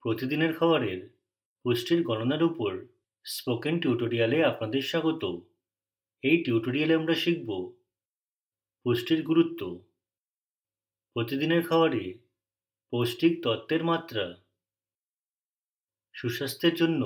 প্রতিদিনের খাবারের পুষ্টির গণনার উপর স্পোকেন টিউটোরিয়ালে আপনাদের স্বাগত। এই টিউটোরিয়ালে আমরা শিখব পুষ্টির গুরুত্ব, প্রতিদিনের খাবারে পৌষ্টিক তত্ত্বের মাত্রা, সুস্বাস্থ্যের জন্য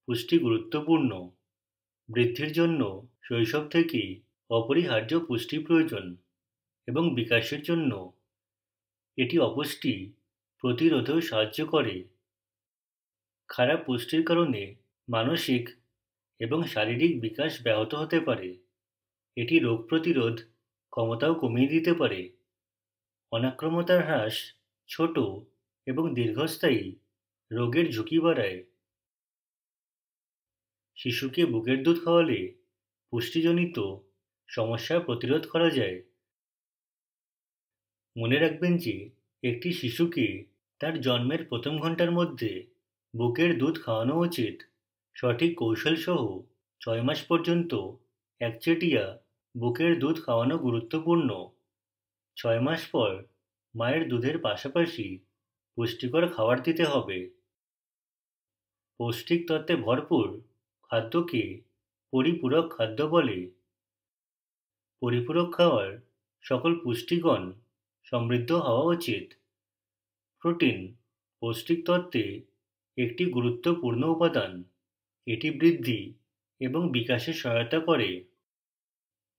পুষ্টি গুরুত্বপূর্ণ, বৃদ্ধির জন্য শৈশব থেকেই অপরিহার্য পুষ্টি প্রয়োজন এবং বিকাশের জন্য এটি অপুষ্টি প্রতিরোধেও সাহায্য করে। খারাপ পুষ্টির কারণে মানসিক এবং শারীরিক বিকাশ ব্যাহত হতে পারে। এটি রোগ প্রতিরোধ ক্ষমতাও কমিয়ে দিতে পারে। অনাক্রম্যতার হ্রাস, ছোট এবং দীর্ঘস্থায়ী রোগের ঝুঁকি বাড়ায়। শিশুকে বুকের দুধ খাওয়ালে পুষ্টিজনিত সমস্যা প্রতিরোধ করা যায়। মনে রাখবেন যে একটি শিশুকে তার জন্মের প্রথম ঘন্টার মধ্যে বুকের দুধ খাওয়ানো উচিত। সঠিক কৌশল সহ 6 মাস পর্যন্ত একচেটিয়া বুকের দুধ খাওয়ানো গুরুত্বপূর্ণ। 6 মাস পর মায়ের দুধের পাশাপাশি পুষ্টিকর খাবার দিতে হবে। পৌষ্টিক তত্ত্বে ভরপুর খাদ্যকে পরিপূরক খাদ্য বলে। পরিপূরক খাবার সকল পুষ্টিগুণ সমৃদ্ধ হওয়া উচিত। প্রোটিন পৌষ্টিক তত্ত্বে একটি গুরুত্বপূর্ণ উপাদান। এটি বৃদ্ধি এবং বিকাশে সহায়তা করে।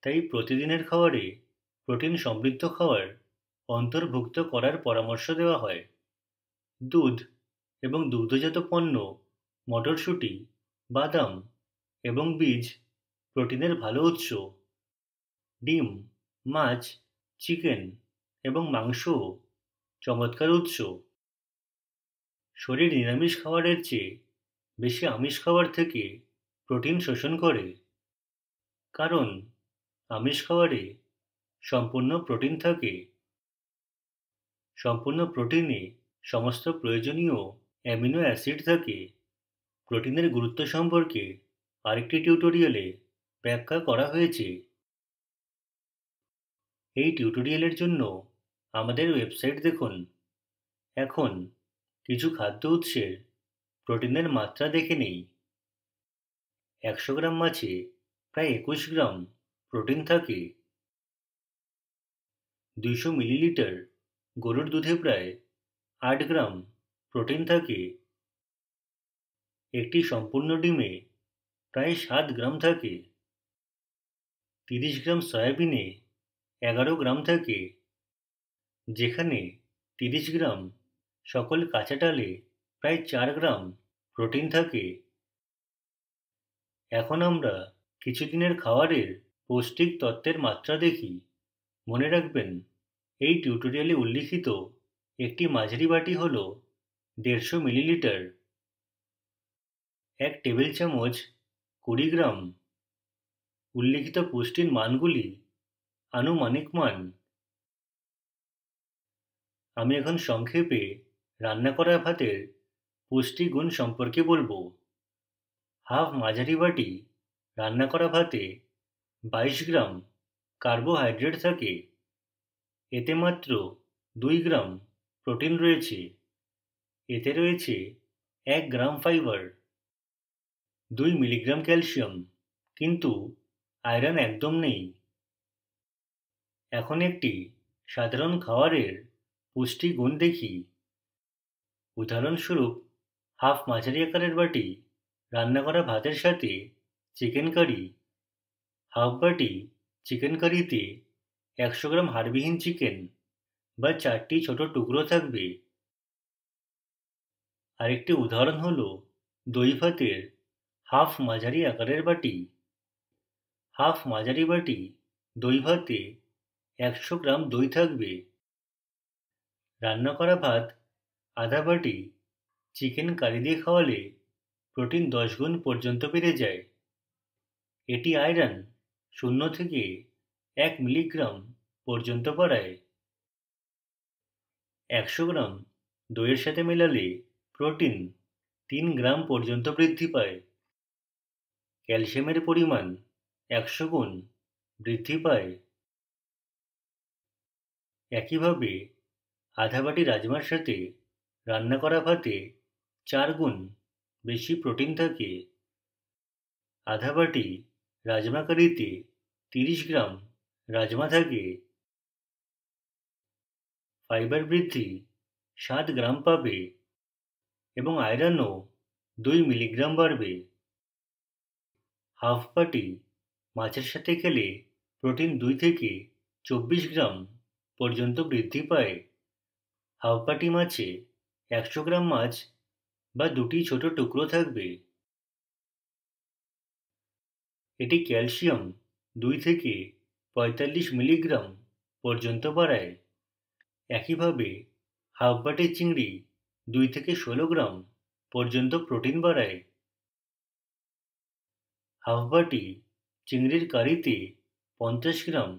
তাই প্রতিদিনের খাবারে প্রোটিন সমৃদ্ধ খাবার অন্তর্ভুক্ত করার পরামর্শ দেওয়া হয়। দুধ এবং দুগ্ধজাত পণ্য, মটরশুঁটি, বাদাম এবং বীজ প্রোটিনের ভালো উৎস। ডিম, মাছ, চিকেন এবং মাংসও চমৎকার উৎস। শরীর নিরামিষ খাবারের চেয়ে বেশি আমিষ খাবার থেকে প্রোটিন শোষণ করে, কারণ আমিষ খাবারে সম্পূর্ণ প্রোটিন থাকে। সম্পূর্ণ প্রোটিনে সমস্ত প্রয়োজনীয় অ্যামিনো অ্যাসিড থাকে। প্রোটিনের গুরুত্ব সম্পর্কে আরেকটি টিউটোরিয়ালে ব্যাখ্যা করা হয়েছে। এই টিউটোরিয়ালের জন্য আমাদের ওয়েবসাইট দেখুন। এখন কিছু খাদ্য উৎসের প্রোটিনের মাত্রা দেখে নেই। 100 গ্রাম মাছে প্রায় 21 গ্রাম প্রোটিন থাকে। 200 মিলিলিটার গরুর দুধে প্রায় 8 গ্রাম প্রোটিন থাকে। একটি সম্পূর্ণ ডিমে প্রায় 7 গ্রাম থাকে। 30 গ্রাম সয়াবিনে 11 গ্রাম থাকে, যেখানে 30 গ্রাম সকল কাঁচা ডালে প্রায় 4 গ্রাম প্রোটিন থাকে। এখন আমরা কিছুদিনের খাবারের পৌষ্টিক তত্ত্বের মাত্রা দেখি। মনে রাখবেন, এই টিউটোরিয়ালে উল্লিখিত একটি মাঝারি বাটি হল 150 মিলিলিটার। 1 টেবিল চামচ 20 গ্রাম। উল্লিখিত পুষ্টির মানগুলি আনুমানিক মান। আমি এখন সংক্ষেপে রান্না করা ভাতের পুষ্টিগুণ সম্পর্কে বলবো। হাফ মাঝারি বাটি রান্না করা ভাতে 22 গ্রাম কার্বোহাইড্রেট থাকে। এতে মাত্র 2 গ্রাম প্রোটিন রয়েছে। এতে রয়েছে 1 গ্রাম ফাইবার, 2 মিলিগ্রাম ক্যালসিয়াম, কিন্তু আয়রন একদম নেই। এখন একটি সাধারণ খাবারের পুষ্টিগুণ দেখি। উদাহরণস্বরূপ, হাফ মাঝারি আকারের বাটি রান্না করা ভাতের সাথে চিকেন কারি। হাফ বাটি চিকেন কারিতে 100 গ্রাম হাড়বিহীন চিকেন বা 4টি ছোট টুকরো থাকবে। আরেকটি উদাহরণ হলো দই ভাতের হাফ মাঝারি আকারের বাটি। হাফ মাঝারি বাটি দই ভাতে 100 গ্রাম দই থাকবে। রান্না করা ভাত আধা বাটি চিকেন কারি দিয়ে খাওয়ালে প্রোটিন 10 গুণ পর্যন্ত বেড়ে যায়। এটি আয়রন 0 থেকে 1 মিলিগ্রাম পর্যন্ত বাড়ায়। 100 গ্রাম দইয়ের সাথে মেলালে প্রোটিন 3 গ্রাম পর্যন্ত বৃদ্ধি পায়। ক্যালসিয়ামের পরিমাণ 100 গুণ বৃদ্ধি পায়। একইভাবে আধা বাটি রাজমার সাথে রান্না করা ভাতে 4 গুণ বেশি প্রোটিন থাকে। আধা বাটি রাজমা কারিতে 30 গ্রাম রাজমা থাকে। ফাইবার বৃদ্ধি 7 গ্রাম পাবে এবং আয়রনও 2 মিলিগ্রাম বাড়বে। হাফ বাটি মাছের সাথে খেলে প্রোটিন 2 থেকে 24 গ্রাম পর্যন্ত বৃদ্ধি পায়। হাফ বাটি মাছে 100 গ্রাম মাছ বা 2টি ছোট টুকরো থাকবে। এটি ক্যালসিয়াম 2 থেকে 45 মিলিগ্রাম পর্যন্ত বাড়ায়। একইভাবে হাফ বাটি চিংড়ি 2 থেকে 16 গ্রাম পর্যন্ত প্রোটিন বাড়ায়। হাফ বাটি চিংড়ির কারিতে 50 গ্রাম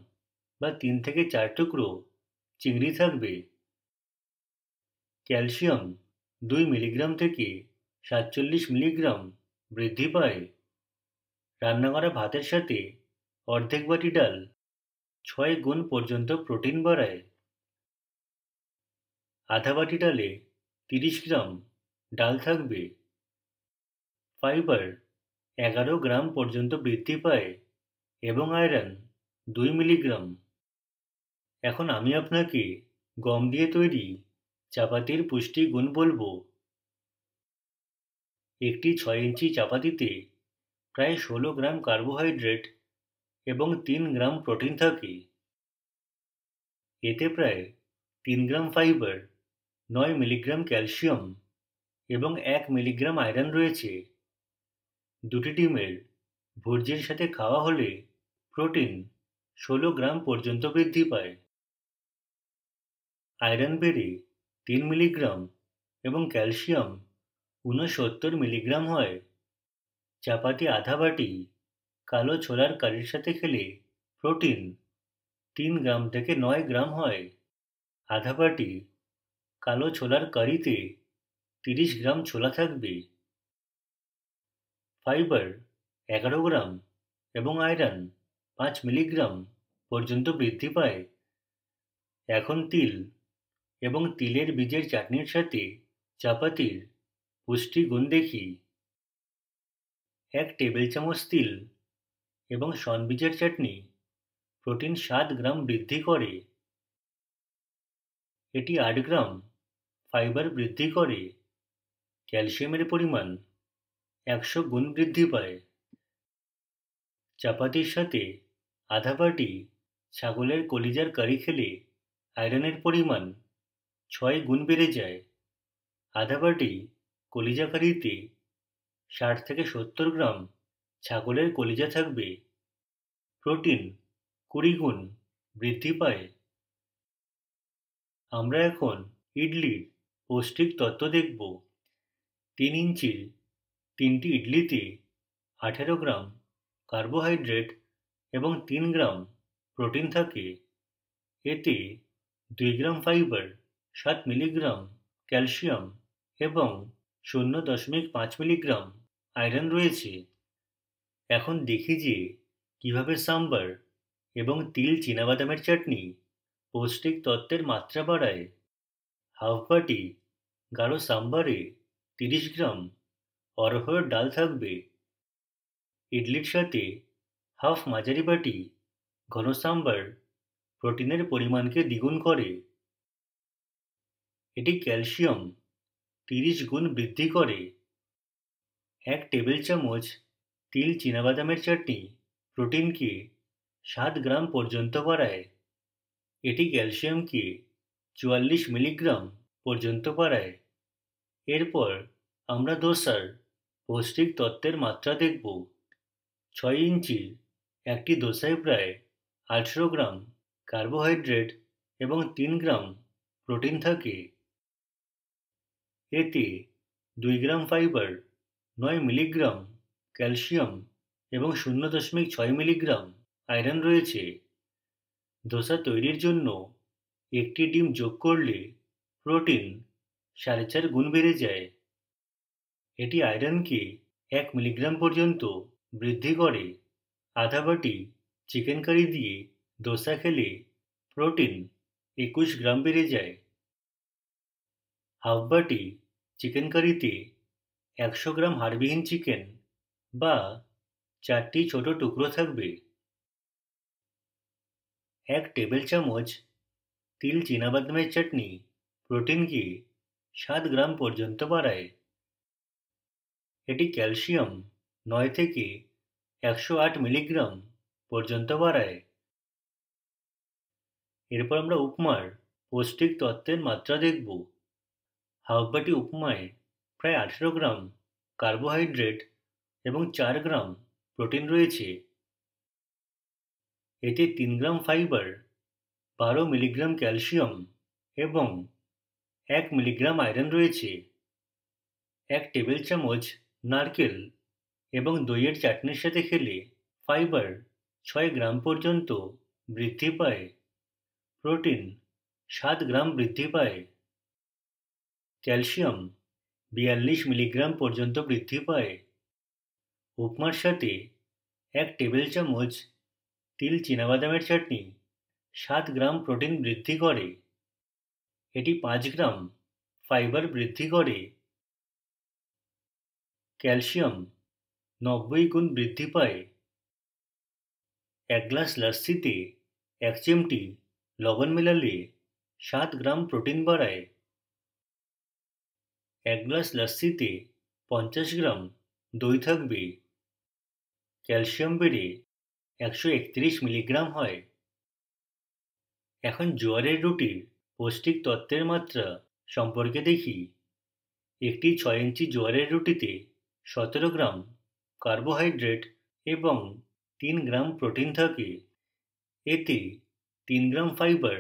বা 3 থেকে 4 টুকরো চিংড়ি থাকবে। ক্যালসিয়াম 2 মিলিগ্রাম থেকে 47 মিলিগ্রাম বৃদ্ধি পায়। রান্না করা ভাতের সাথে অর্ধেক বাটি ডাল 6 গুণ পর্যন্ত প্রোটিন বাড়ায়। আধা বাটি ডালে 30 গ্রাম ডাল থাকবে। ফাইবার 11 গ্রাম পর্যন্ত বৃদ্ধি পায় এবং আয়রন 2 মিলিগ্রাম। এখন আমি আপনাকে গম দিয়ে তৈরি চাপাতির পুষ্টি গুণ বলবো। একটি 6 ইঞ্চি চাপাতিতে প্রায় 16 গ্রাম কার্বোহাইড্রেট এবং 3 গ্রাম প্রোটিন থাকে। এতে প্রায় 3 গ্রাম ফাইবার, 9 মিলিগ্রাম ক্যালসিয়াম এবং 1 মিলিগ্রাম আয়রন রয়েছে। 2টি ডিমের ভুর্জির সাথে খাওয়া হলে প্রোটিন 16 গ্রাম পর্যন্ত বৃদ্ধি পায়। আয়রন বেড়ে 3 মিলিগ্রাম এবং ক্যালসিয়াম 69 মিলিগ্রাম হয়। চাপাতি আধা বাটি কালো ছোলার কারির সাথে খেলে প্রোটিন 3 গ্রাম থেকে 9 গ্রাম হয়। আধা বাটি কালো ছোলার কারিতে 30 গ্রাম ছোলা থাকবে। ফাইবার 11 গ্রাম এবং আয়রন 5 মিলিগ্রাম পর্যন্ত বৃদ্ধি পায়। এখন তিল এবং তিলের বীজের চাটনির সাথে চাপাতির পুষ্টি গুণ দেখি। 1 টেবিল চামচ তিল এবং শন বীজের চাটনি প্রোটিন 7 গ্রাম বৃদ্ধি করে। এটি 8 গ্রাম ফাইবার বৃদ্ধি করে। ক্যালসিয়ামের পরিমাণ 100 গুণ বৃদ্ধি পায়। চাপাতির সাথে আধা বাটি ছাগলের কলিজার কারি খেলে আয়রনের পরিমাণ 6 গুণ বেড়ে যায়। আধা বাটি কলিজা কারিতে 60 থেকে 70 গ্রাম ছাগলের কলিজা থাকবে। প্রোটিন 20 গুণ বৃদ্ধি পায়। আমরা এখন ইডলির পৌষ্টিক তত্ত্ব দেখব। 3 ইঞ্চির 3টি ইডলিতে 18 গ্রাম কার্বোহাইড্রেট এবং 3 গ্রাম প্রোটিন থাকে। এতে 2 গ্রাম ফাইবার, 7 মিলিগ্রাম ক্যালসিয়াম এবং 0.5 মিলিগ্রাম আয়রন রয়েছে। এখন দেখি যে কিভাবে সাম্বার এবং তিল চীনাবাদামের চাটনি পৌষ্টিক তত্ত্বের মাত্রা বাড়ায়। হাফ বাটি গাঢ় সাম্বারে 30 গ্রাম অরহর ডাল থাকবে। ইডলির সাথে হাফ মাঝারি বাটি ঘন সাম্বার প্রোটিনের পরিমাণকে দ্বিগুণ করে। এটি ক্যালসিয়াম 30 গুণ বৃদ্ধি করে। 1 টেবিল চামচ তিল চীনাবাদামের চাটনি প্রোটিনকে 7 গ্রাম পর্যন্ত বাড়ায়। এটি ক্যালসিয়ামকে 44 মিলিগ্রাম পর্যন্ত বাড়ায়। এরপর আমরা দোসার পৌষ্টিক তত্ত্বের মাত্রা দেখব। 6 ইঞ্চির একটি দোসায় প্রায় 18 গ্রাম কার্বোহাইড্রেট এবং 3 গ্রাম প্রোটিন থাকে। এতে 2 গ্রাম ফাইবার, 9 মিলিগ্রাম ক্যালসিয়াম এবং 0.6 মিলিগ্রাম আয়রন রয়েছে। দোসা তৈরির জন্য একটি ডিম যোগ করলে প্রোটিন 4.5 গুণ বেড়ে যায়। এটি আয়রনকে 1 মিলিগ্রাম পর্যন্ত বৃদ্ধি করে। আধা বাটি চিকেন কারি দিয়ে দোসা খেলে প্রোটিন 21 গ্রাম বেড়ে যায়। হাফ বাটি চিকেন কারিতে 100 গ্রাম হাড়বিহীন চিকেন বা 4টি ছোট টুকরো থাকবে। 1 টেবিল চামচ তিল চীনাবাদামের চাটনি প্রোটিনকে 7 গ্রাম পর্যন্ত বাড়ায়। এটি ক্যালসিয়াম 9 থেকে 108 মিলিগ্রাম পর্যন্ত বাড়ায়। এরপর আমরা উপমার পৌষ্টিক তত্ত্বের মাত্রা দেখব। হাফ বাটি উপমায় প্রায় 18 গ্রাম কার্বোহাইড্রেট এবং 4 গ্রাম প্রোটিন রয়েছে। এতে 3 গ্রাম ফাইবার, 12 মিলিগ্রাম ক্যালসিয়াম এবং 1 মিলিগ্রাম আয়রন রয়েছে। 1 টেবিল চামচ নারকেল এবং দইয়ের চাটনির সাথে খেলে ফাইবার 6 গ্রাম পর্যন্ত বৃদ্ধি পায়। প্রোটিন 7 গ্রাম বৃদ্ধি পায়। ক্যালসিয়াম 42 মিলিগ্রাম পর্যন্ত বৃদ্ধি পায়। উপমার সাথে 1 টেবিল চামচ তিল চীনাবাদামের চাটনি 7 গ্রাম প্রোটিন বৃদ্ধি করে। এটি 5 গ্রাম ফাইবার বৃদ্ধি করে। ক্যালসিয়াম 90 গুণ বৃদ্ধি পায়। 1 গ্লাস লস্যিতে 1 চিমটি লবণ মেলালে 7 গ্রাম প্রোটিন বাড়ায়। 1 গ্লাস লস্যিতে 50 গ্রাম দই থাকবে। ক্যালসিয়াম বেড়ে 131 মিলিগ্রাম হয়। এখন জোয়ারের রুটির পৌষ্টিক তত্ত্বের মাত্রা সম্পর্কে দেখি। একটি 6 ইঞ্চি জোয়ারের রুটিতে 17 গ্রাম কার্বোহাইড্রেট এবং 3 গ্রাম প্রোটিন থাকে। এতে 3 গ্রাম ফাইবার,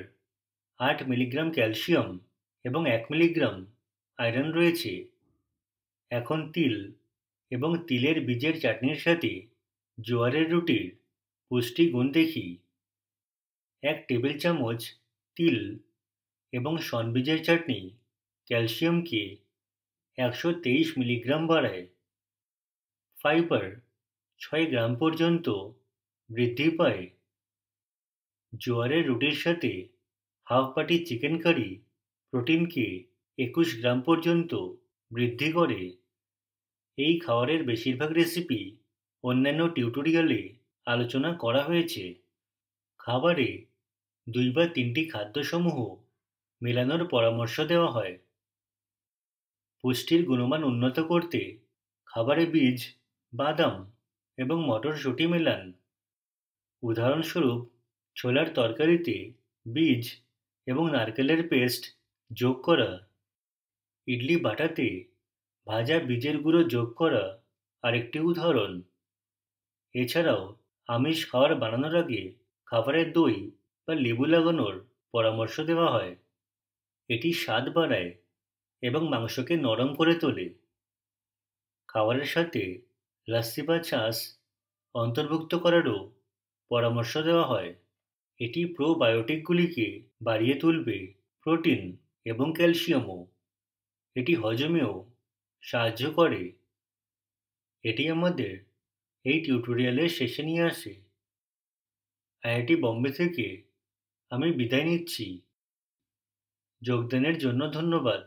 8 মিলিগ্রাম ক্যালসিয়াম এবং 1 মিলিগ্রাম আয়রন রয়েছে। এখন তিল এবং তিলের বীজের চাটনির সাথে জোয়ারের রুটির পুষ্টি গুণ দেখি। 1 টেবিল চামচ তিল এবং শন বীজের চাটনি ক্যালসিয়ামকে 123 মিলিগ্রাম বাড়ায়। ফাইবার 6 গ্রাম পর্যন্ত বৃদ্ধি পায়। জোয়ারের রুটির সাথে হাফ বাটি চিকেন কারি প্রোটিনকে 21 গ্রাম পর্যন্ত বৃদ্ধি করে। এই খাবারের বেশিরভাগ রেসিপি অন্যান্য টিউটোরিয়ালে আলোচনা করা হয়েছে। খাবারে 2 বা 3টি খাদ্যসমূহ মেলানোর পরামর্শ দেওয়া হয়। পুষ্টির গুণমান উন্নত করতে খাবারে বীজ, বাদাম এবং মটরশুঁটি মেলান। উদাহরণস্বরূপ, ছোলার তরকারিতে বীজ এবং নারকেলের পেস্ট যোগ করা। ইডলি বাটাতে ভাজা বীজের গুঁড়ো যোগ করা আরেকটি উদাহরণ। এছাড়াও আমিষ খাবার বানানোর আগে খাবারে দই বা লেবু লাগানোর পরামর্শ দেওয়া হয়। এটি স্বাদ বাড়ায় এবং মাংসকে নরম করে তোলে। খাবারের সাথে লাস্সি বা ছাস অন্তর্ভুক্ত করারও পরামর্শ দেওয়া হয়। এটি প্রোবায়োটিকগুলিকে বাড়িয়ে তুলবে, প্রোটিন এবং ক্যালসিয়ামও। এটি হজমেও সাহায্য করে। এটি আমাদের এই টিউটোরিয়ালের শেষে নিয়ে আসে। আইআইটি বোম্বে থেকে আমি বিদায় নিচ্ছি। যোগদানের জন্য ধন্যবাদ।